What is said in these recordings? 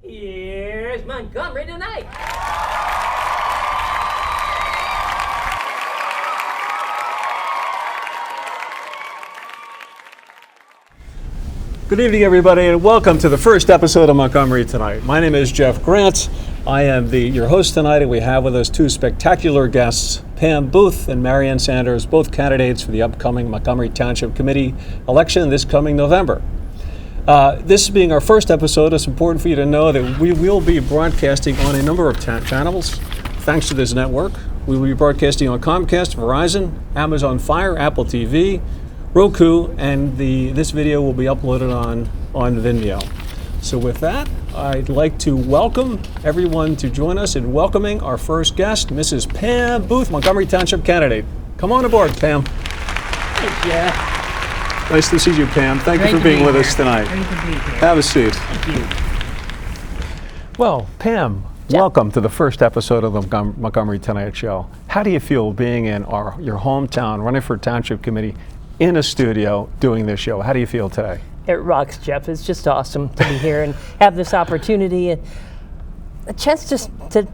Here's Montgomery tonight. Good evening, everybody, and welcome to the first episode of Montgomery Tonight. My name is Jeff Grant. I am your host tonight, and we have with us two spectacular guests, Pam Booth and Marianne Sanders, both candidates for the upcoming Montgomery Township Committee election this coming November. This being our first episode, it's important for you to know that we will be broadcasting on a number of channels. Thanks to this network, we will be broadcasting on Comcast, Verizon, Amazon Fire, Apple TV, Roku, and this video will be uploaded on Vimeo. So with that, I'd like to welcome everyone to join us in welcoming our first guest, Mrs. Pam Booth, Montgomery Township candidate. Come on aboard, Pam. Thank you. Nice to see you, Pam. Thank you for being with us tonight. Great to be here. Have a seat. Thank you. Well, Pam, welcome to the first episode of the Montgomery Tonight Show. How do you feel being in your hometown, running for Township Committee, in a studio doing this show? How do you feel today? It rocks, Jeff. It's just awesome to be here and have this opportunity and a chance just to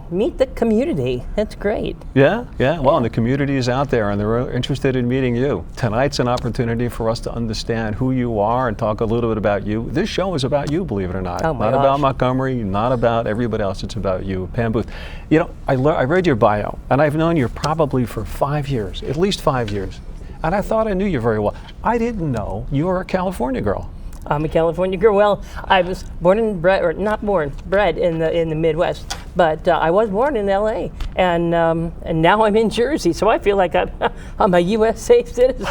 meet the community. That's great. Yeah. Well, and the community is out there and they're interested in meeting you. Tonight's an opportunity for us to understand who you are and talk a little bit about you. This show is about you, believe it or not. Oh my Not gosh. about Montgomery, not about everybody else. It's about you, Pam Booth. You know, I read your bio and I've known you probably for 5 years, at least 5 years. And I thought I knew you very well. I didn't know you were a California girl. I'm a California girl. Well, I was born and bred, or not born, bred in the Midwest, but I was born in LA, and now I'm in Jersey, so I feel like I'm a USA citizen.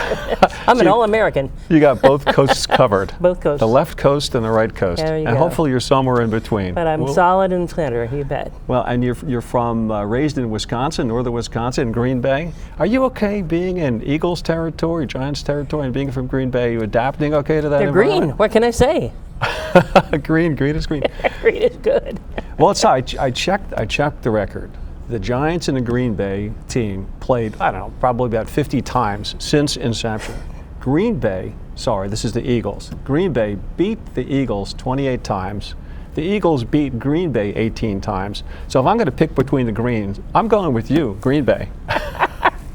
I'm an all-American. You got both coasts covered. Both coasts. The left coast and the right coast. There you and go. hopefully you're somewhere in between. But I'm solid in the center, you bet. Well, and you're from, raised in Wisconsin, northern Wisconsin, Green Bay. Are you okay being in Eagles territory, Giants territory, and being from Green Bay? Are you adapting okay to that They're green. environment? What can I say? Green is green. Green is good. Well, I checked the record. The Giants and the Green Bay team played, I don't know, probably about 50 times since inception. This is the Eagles. Green Bay beat the Eagles 28 times. The Eagles beat Green Bay 18 times. So if I'm going to pick between the Greens, I'm going with you, Green Bay.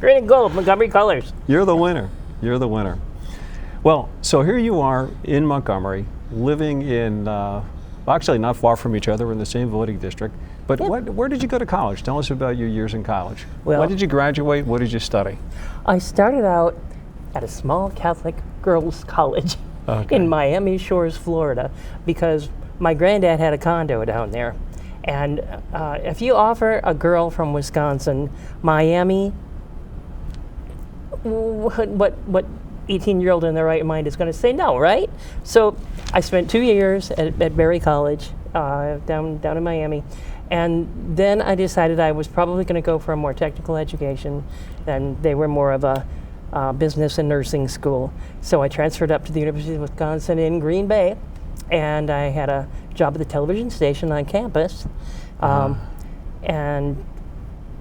Green and gold, Montgomery colors. You're the winner. Well, so here you are in Montgomery, living in, actually not far from each other, we're in the same voting district. But Yep. where did you go to college? Tell us about your years in college. Well, when did you graduate? What did you study? I started out at a small Catholic girls' college in Miami Shores, Florida, because my granddad had a condo down there. And if you offer a girl from Wisconsin, Miami, what 18-year-old in their right mind is going to say no, right? So I spent 2 years at Berry College down in Miami, and then I decided I was probably going to go for a more technical education, and they were more of a business and nursing school. So I transferred up to the University of Wisconsin in Green Bay, and I had a job at the television station on campus, and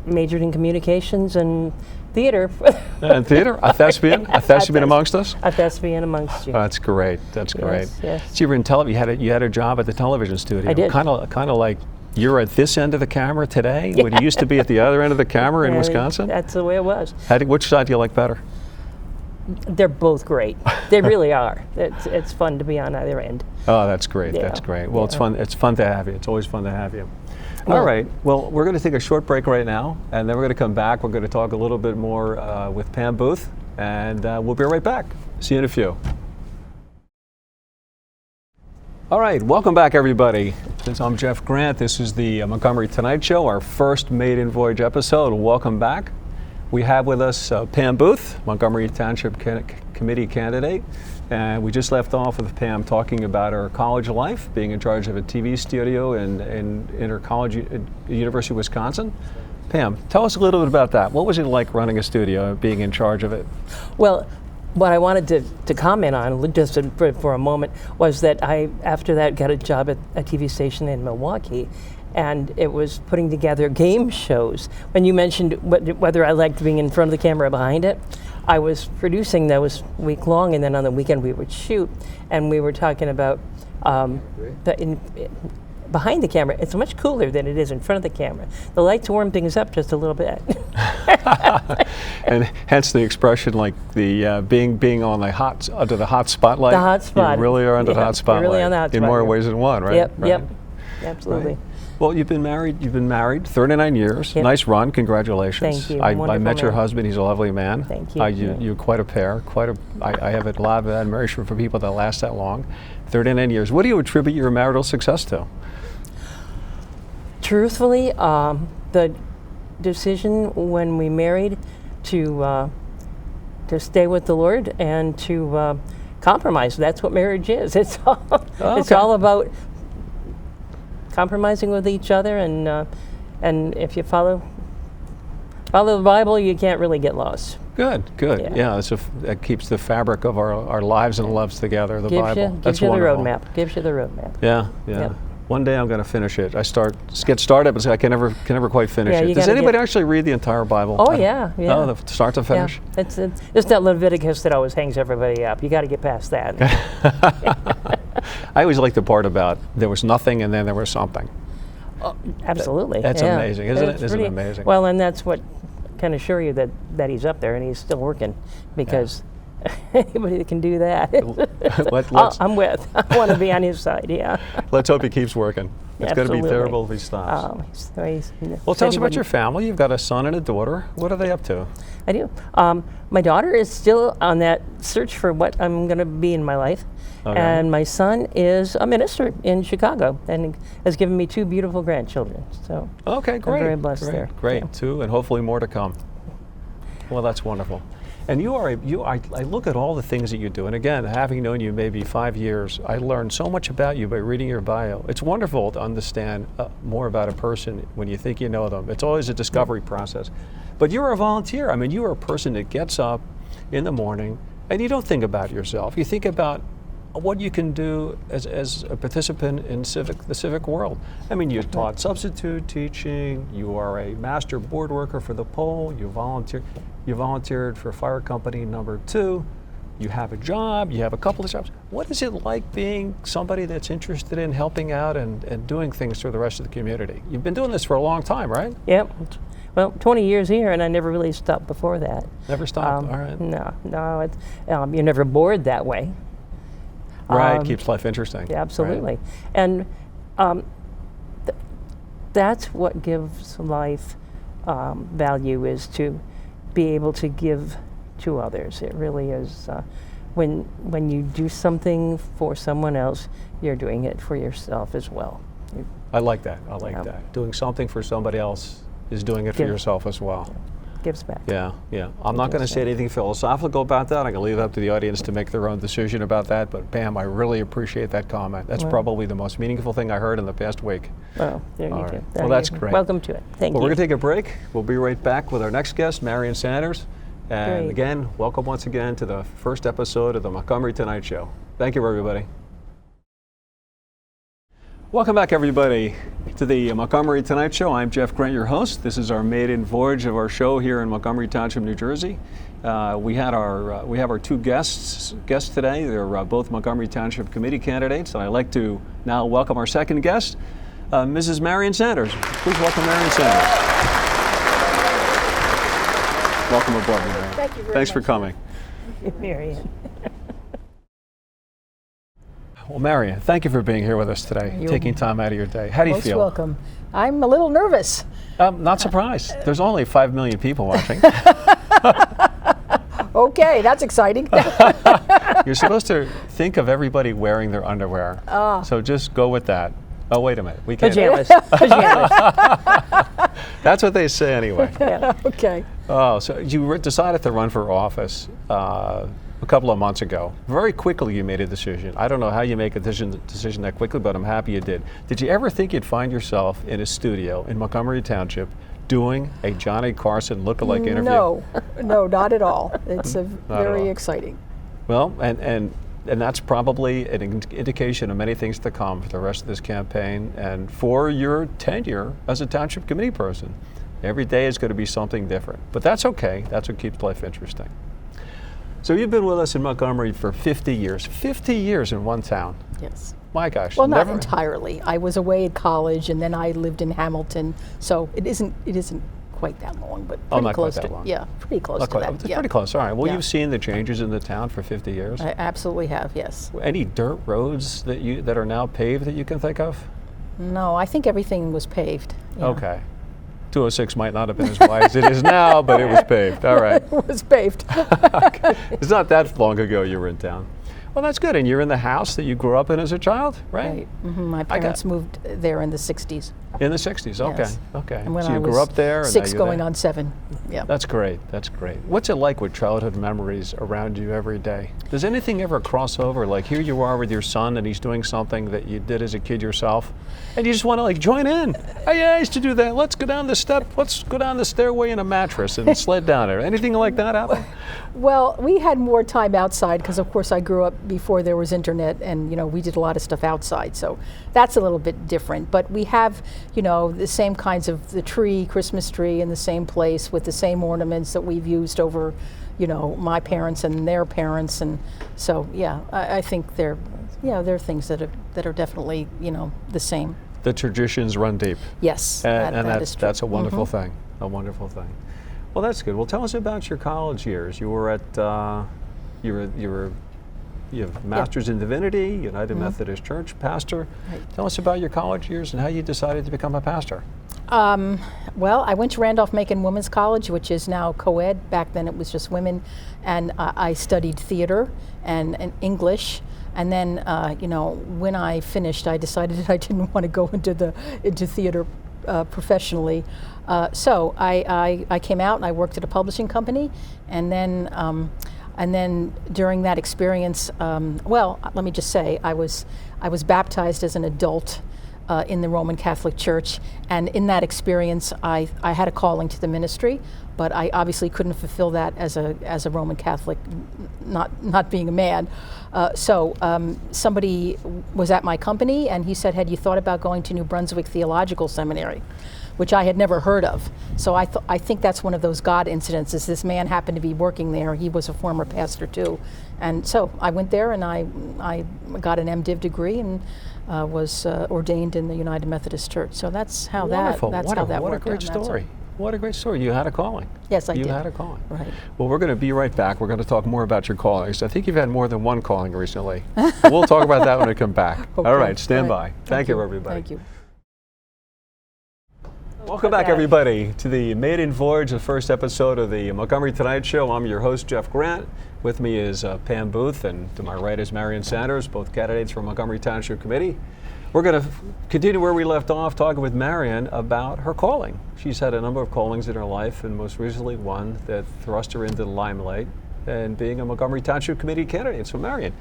majored in communications and theater. And theater? A thespian? A thespian amongst us? A thespian amongst you. That's great. That's great. Yes. So you were in you had a job at the television studio. I did. Kind of like you're at this end of the camera today, when you used to be at the other end of the camera in Wisconsin? That's the way it was. Which side do you like better? They're both great. They really are. It's fun to be on either end. Oh, that's great. Yeah. That's great. Well, Yeah. it's fun to have you. It's always fun to have you. Well, all right. Well, we're going to take a short break right now, and then we're going to come back. We're going to talk a little bit more with Pam Booth, and we'll be right back. See you in a few. All right. Welcome back, everybody. I'm Jeff Grant. This is the Montgomery Tonight Show, our first maiden voyage episode. Welcome back. We have with us Pam Booth, Montgomery Township Committee candidate. And we just left off with Pam talking about her college life, being in charge of a TV studio in her college at the University of Wisconsin. Pam, tell us a little bit about that. What was it like running a studio, being in charge of it? Well, what I wanted to comment on, just for a moment, was that I, after that, got a job at a TV station in Milwaukee, and it was putting together game shows. When you mentioned whether I liked being in front of the camera or behind it, I was producing those week long, and then on the weekend we would shoot, and we were talking about behind the camera, it's much cooler than it is in front of the camera. The lights warm things up just a little bit. And hence the expression, like the being on the under the hot spotlight. The hot spot. You really are under the hot spotlight. You're really on the hot in spot, more yeah. ways than one, right? Yep, right. yep, absolutely. Right. Well, you've been married 39 years. Yep. Nice run. Congratulations. Thank you. I Wonderful met your man. husband. He's a lovely man. Thank you. You're quite a pair. I have a lot of admiration for people that last that long. 39 years. What do you attribute your marital success to? Truthfully, the decision when we married to stay with the Lord and to compromise. That's what marriage is. It's all about compromising with each other, and if you follow the Bible, you can't really get lost. Good. Yeah, that keeps the fabric of our lives and loves together. The Bible. Gives you the roadmap. Gives you the roadmap. Yeah. Yep. One day I'm going to finish it. Get started, but I can never quite finish Yeah, it. Does anybody actually read the entire Bible? Oh yeah. Oh, the start to finish. Yeah. It's that Leviticus that always hangs everybody up. You got to get past that. I always like the part about there was nothing and then there was something. Oh, absolutely. That's yeah. amazing, isn't it? Isn't it pretty amazing? Well, and that's what can assure you that he's up there and he's still working, because anybody that can do that, I'm with. I want to be on his side. Yeah. Let's hope he keeps working. It's going to be terrible if he stops. Well, tell us about your family. You've got a son and a daughter. What are they up to? I do. My daughter is still on that search for what I'm going to be in my life. Okay. And my son is a minister in Chicago and has given me 2 beautiful grandchildren. So okay, great. I'm very blessed there. Great, Yeah. 2, and hopefully more to come. Well, that's wonderful. And I look at all the things that you do, and again, having known you maybe 5 years, I learned so much about you by reading your bio. It's wonderful to understand more about a person when you think you know them. It's always a discovery process. But you're a volunteer. I mean, you are a person that gets up in the morning, and you don't think about yourself. You think about what you can do as a participant in the civic world. I mean, you taught substitute teaching, you are a master board worker for the poll, you volunteered for fire company number 2, you have a job, you have a couple of jobs. What is it like being somebody that's interested in helping out and doing things for the rest of the community? You've been doing this for a long time, right? Yep. Well, 20 years here, and I never really stopped before that. Never stopped, all right. No, it's, you're never bored that way. Right, keeps life interesting. Yeah, absolutely. Right. And that's what gives life value, is to be able to give to others. It really is. When you do something for someone else, you're doing it for yourself as well. I like that. I like that. Doing something for somebody else is doing it for yourself as well. Gives back. Yeah. I'm not going to say anything philosophical about that. I'm going to leave it up to the audience to make their own decision about that. But Pam, I really appreciate that comment. That's probably the most meaningful thing I heard in the past week. Oh, there you go. Well, that's great. Welcome to it. Thank you. We're going to take a break. We'll be right back with our next guest, Marion Sanders. And Great. again, welcome once again to the first episode of the Montgomery Tonight Show. Thank you, everybody. Welcome back, everybody, to the Montgomery Tonight Show. I'm Jeff Grant, your host. This is our maiden voyage of our show here in Montgomery Township, New Jersey. We have our 2 guests today. They're both Montgomery Township Committee candidates, and I'd like to now welcome our second guest, Mrs. Marion Sanders. Please welcome Marion Sanders. Welcome aboard, Marion. Thank you very Thanks much. for coming. Marion. Well, Marion, thank you for being here with us today, taking time out of your day. How do you Most feel? welcome. I'm a little nervous. Not surprised. There's only 5 million people watching. Okay, that's exciting. You're supposed to think of everybody wearing their underwear. So just go with that. Oh, wait a minute. We can't. Pajamas. Pajamas. That's what they say anyway. Yeah. Okay. Oh, so you decided to run for office a couple of months ago. Very quickly you made a decision. I don't know how you make a decision that quickly, but I'm happy you did. Did you ever think you'd find yourself in a studio in Montgomery Township doing a Johnny Carson lookalike interview? No, not at all. It's very all. exciting. Well, and that's probably an indication of many things to come for the rest of this campaign and for your tenure as a township committee person. Every day is going to be something different, but that's okay. That's what keeps life interesting. So you've been with us in Montgomery for 50 years. 50 years in one town. Yes. My gosh. Well, not never. entirely. I was away at college, and then I lived in Hamilton, so it isn't quite that long, but pretty not close quite that to long. yeah, pretty close Not to quite- that. It's Yeah. pretty close. All right. Well, Yeah. you've seen the changes in the town for 50 years. I absolutely have, yes. Any dirt roads that are now paved that you can think of? No, I think everything was paved. Yeah. Okay. 206 might not have been as wide as it is now, but it was paved. All right. It was paved. It's not that long ago you were in town. Well, that's good. And you're in the house that you grew up in as a child, right? Right. My parents moved there in the 60s. In the 60s. Okay. Yes. Okay. And when So I you was grew up there. And now 6 you're going there. on 7. Yeah. That's great. That's great. What's it like with childhood memories around you every day? Does anything ever cross over? Like here you are with your son and he's doing something that you did as a kid yourself, and you just want to like join in. Oh yeah, I used to do that. Let's go down the step. Let's go down the stairway in a mattress and sled down it. Anything like that happen? Well, we had more time outside because, of course, I grew up before there was internet, and we did a lot of stuff outside. So that's a little bit different. But we have, the same kinds of the tree, Christmas tree, in the same place with the same ornaments that we've used over, my parents and their parents, and so yeah, I think there are things that are definitely the same. The traditions run deep. Yes, And that is true. that's a wonderful thing. A wonderful thing. Well, that's good. Well, tell us about your college years. You were at you have Masters in Divinity, United Methodist Church, pastor. Right. Tell us about your college years and how you decided to become a pastor. Well, I went to Randolph-Macon Women's College, which is now co-ed. Back then it was just women. And I studied theater and English. And then, when I finished, I decided that I didn't want to go into theater professionally. So I came out and I worked at a publishing company. And then during that experience, let me just say, I was baptized as an adult in the Roman Catholic Church, and in that experience, I had a calling to the ministry, but I obviously couldn't fulfill that as a Roman Catholic, not being a man. So somebody was at my company, and he said, "Had you thought about going to New Brunswick Theological Seminary?" Which I had never heard of. So I think that's one of those God incidences. This man happened to be working there. He was a former pastor too. And so I went there and I got an MDiv degree and was ordained in the United Methodist Church. So that's how Wonderful. that What a worked great out. And that's story. What a great story. You had a calling. Yes, I You did. had a calling. Right. Well, we're going to be right back. We're going to talk more about your callings. I think you've had more than one calling recently. We'll talk about that when we come back. All Okay. right, stand All right. by. Thank you, everybody. Thank you. Welcome back, everybody, to the maiden voyage, the first episode of the Montgomery Tonight Show. I'm your host, Jeff Grant. With me is Pam Booth, and to my right is Marion Sanders, both candidates for Montgomery Township Committee. We're going to continue where we left off, talking with Marion about her calling. She's had a number of callings in her life, and most recently one that thrust her into the limelight, and being a Montgomery Township Committee candidate. So, Marion,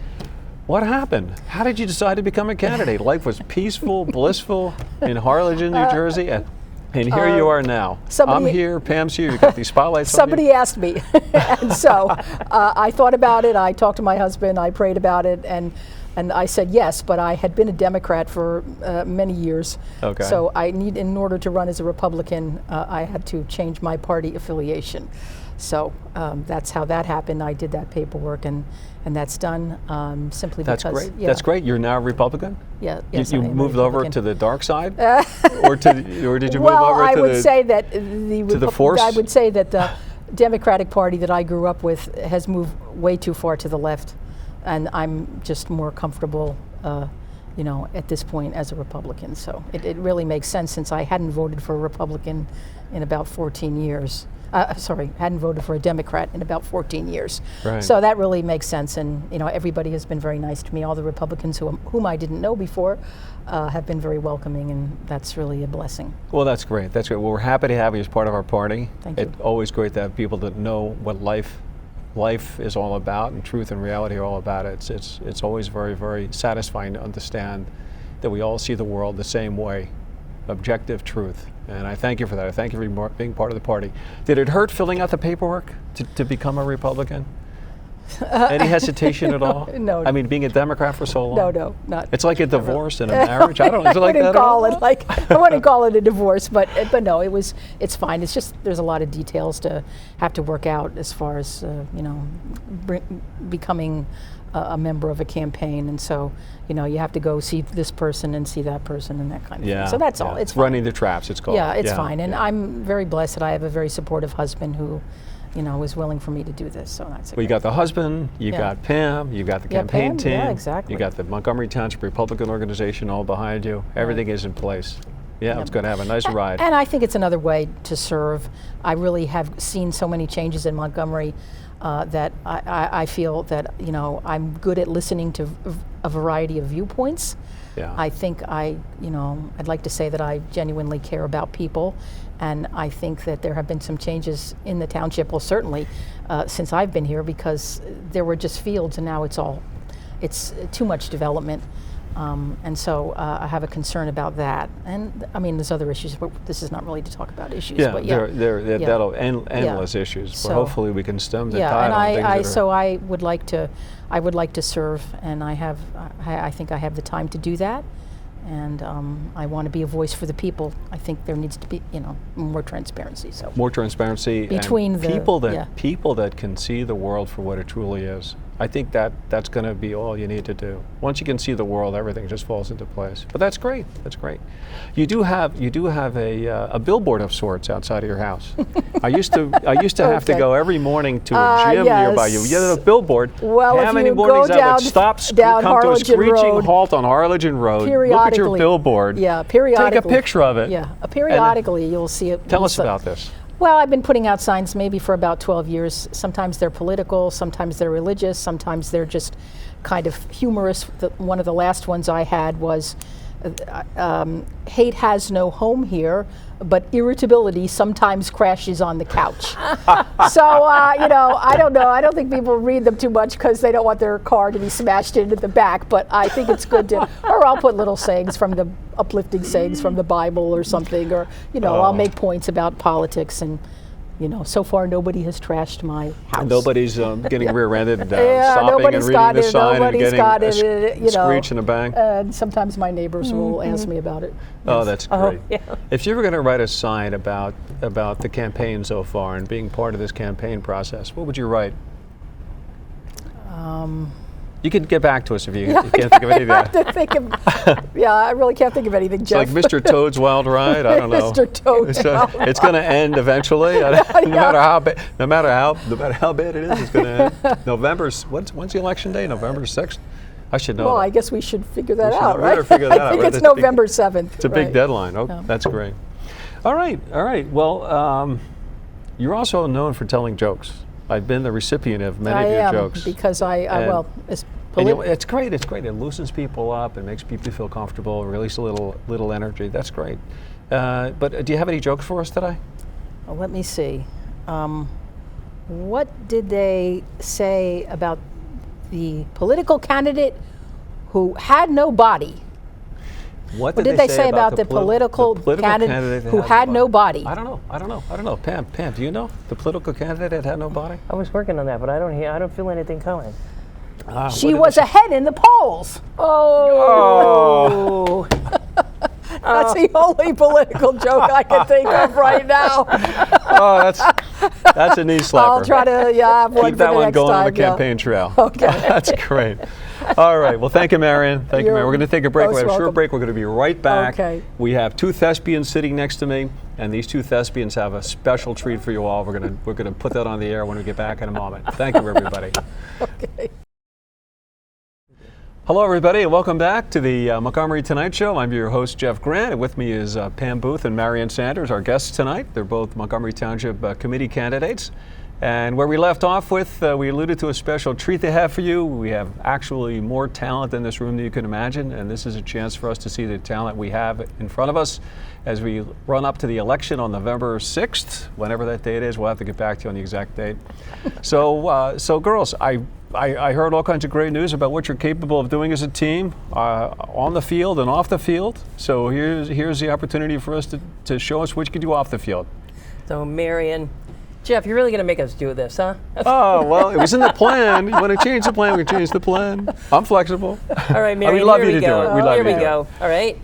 what happened? How did you decide to become a candidate? Life was peaceful, blissful in Harlingen, New Jersey, and here you are now. I'm here, Pam's here, you got these spotlights on you. Somebody asked me, and so I thought about it. I talked to my husband. I prayed about it, and I said yes. But I had been a Democrat for many years, Okay. so in order to run as a Republican, I had to change my party affiliation. So that's how that happened. I did that paperwork, and that's done simply That's because. great. Yeah, That's great. You're now a Republican? Yeah. Yes, You I am a moved over Republican. to the dark side, or did you move Well, over I to would the? say that the force? I would say that the Democratic Party that I grew up with has moved way too far to the left, and I'm just more comfortable, at this point as a Republican. So it really makes sense since I hadn't voted for a Republican in about 14 years. Hadn't voted for a Democrat in about 14 years. Right. So that really makes sense, and everybody has been very nice to me. All the Republicans whom I didn't know before have been very welcoming, and that's really a blessing. Well, that's great. That's great. Well, we're happy to have you as part of our party. Thank you. It's always great to have people that know what life is all about, and truth and reality are all about it. It's always very, very satisfying to understand that we all see the world the same way, objective truth. And I thank you for that. I thank you for being part of the party. Did it hurt filling out the paperwork to become a Republican? Any hesitation at all? No. I mean, being a Democrat for so long? No, not. It's like a divorce and a marriage. I don't know. Is it like that at all? I wouldn't call it a divorce, but no, it's fine. It's just there's a lot of details to have to work out as far as becoming a member of a campaign, and so you have to go see this person and see that person and that kind of thing. So that's all. It's fine. Running the traps, it's called. Yeah, it's fine. And I'm very blessed that I have a very supportive husband who, was willing for me to do this. So that's. Well, you got the husband, you got Pam, you got the campaign Pam, team, yeah, exactly. you got the Montgomery Township Republican organization all behind you. Everything is in place. Yeah, it's going to have a nice ride. And I think it's another way to serve. I really have seen so many changes in Montgomery that I feel that I'm good at listening to a variety of viewpoints. Yeah. I think I'd like to say that I genuinely care about people, and I think that there have been some changes in the township. Well, certainly since I've been here, because there were just fields, and now it's too much development. And so I have a concern about that. And I mean, there's other issues, but this is not really to talk about issues. Yeah, but that'll endless issues. So, but hopefully we can stem the tide and on things so I would like to serve, and I think I have the time to do that. And I want to be a voice for the people. I think there needs to be, more transparency. So more transparency between and people that can see the world for what it truly is. I think that's going to be all you need to do. Once you can see the world, everything just falls into place. But that's great. That's great. You do have a billboard of sorts outside of your house. I used to have to go every morning to a gym nearby you. You had a billboard. Well, how many mornings I would stop, come to a screeching halt on Harlingen Road, look at your billboard, periodically, take a picture of it. Yeah, periodically you'll see it. Tell us about this. Well, I've been putting out signs maybe for about 12 years. Sometimes they're political, sometimes they're religious, sometimes they're just kind of humorous. One of the last ones I had was, hate has no home here, but irritability sometimes crashes on the couch. So, I don't know. I don't think people read them too much because they don't want their car to be smashed into the back, but I think it's good to, or I'll put little sayings from the uplifting sayings from the Bible or something, or, I'll make points about politics, and, so far nobody has trashed my house. Nobody's getting rear-ended, stopping and reading the sign and getting a screech and a bang. And sometimes my neighbors will ask me about it. Oh, that's great. Yeah. If you were going to write a sign about the campaign so far and being part of this campaign process, what would you write? You can get back to us if you can't think of anything. I really can't think of anything, Jeff. It's like Mr. Toad's Wild Ride. I don't know. Mr. Toad's Wild Ride. It's going to end eventually. No matter how bad it is, it's going to end. When's the election day? November 6th. I should know. Well, that. I guess we should figure that out, right? I think it's November 7th. It's a big deadline. Oh, that's great. All right. Well, you're also known for telling jokes. I've been the recipient of many of your jokes. Because it's great. It's great. It loosens people up. It makes people feel comfortable. Release a little energy. That's great. But do you have any jokes for us today? Well, let me see. What did they say about the political candidate who had no body? What did they say about the political candidate who had no body? I don't know. Pam, do you know the political candidate that had no body? I was working on that, but I don't feel anything coming. She was ahead in the polls. Oh. That's the only political joke I can think of right now. That's a knee slapper. I'll try to have one keep that one going time, on the campaign trail. Okay. That's great. All right. Well, thank you, Marion. Thank you, Marion. We're going to take a break. We have a short break. We're going to be right back. Okay. We have two thespians sitting next to me, and these two thespians have a special treat for you all. We're going to put that on the air when we get back in a moment. Thank you, everybody. Okay. Hello, everybody, and welcome back to the Montgomery Tonight Show. I'm your host, Jeff Grant, and with me is Pam Booth and Marion Sanders, our guests tonight. They're both Montgomery Township committee candidates. And where we left off with, we alluded to a special treat they have for you. We have actually more talent in this room than you can imagine, and this is a chance for us to see the talent we have in front of us as we run up to the election on November 6th, whenever that date is. We'll have to get back to you on the exact date. So girls, I heard all kinds of great news about what you're capable of doing as a team, on the field and off the field. So here's the opportunity for us to show us what you can do off the field. So Marion, Jeff, you're really going to make us do this, huh? Oh, well, it was in the plan. You want to change the plan, we can change the plan. I'm flexible. All right, Marion, we love you here to we go. do it. We love Here you we to do go. it. All right.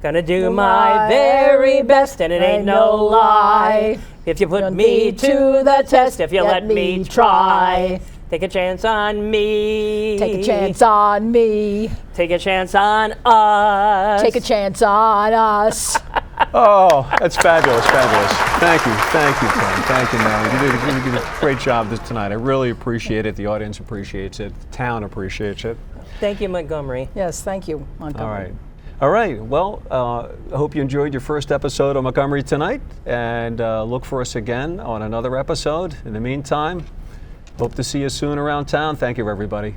Gonna do my very best, and it ain't no lie. If you put me to the test, if you let me try. Take a chance on me. Take a chance on me. Take a chance on us. Take a chance on us. Oh, that's fabulous, fabulous. Thank you, Pam. Thank you, Marion. You did a great job tonight. I really appreciate it. The audience appreciates it. The town appreciates it. Thank you, Montgomery. Yes, thank you, Montgomery. All right. Well, I hope you enjoyed your first episode of Montgomery tonight, and look for us again on another episode. In the meantime, hope to see you soon around town. Thank you, everybody.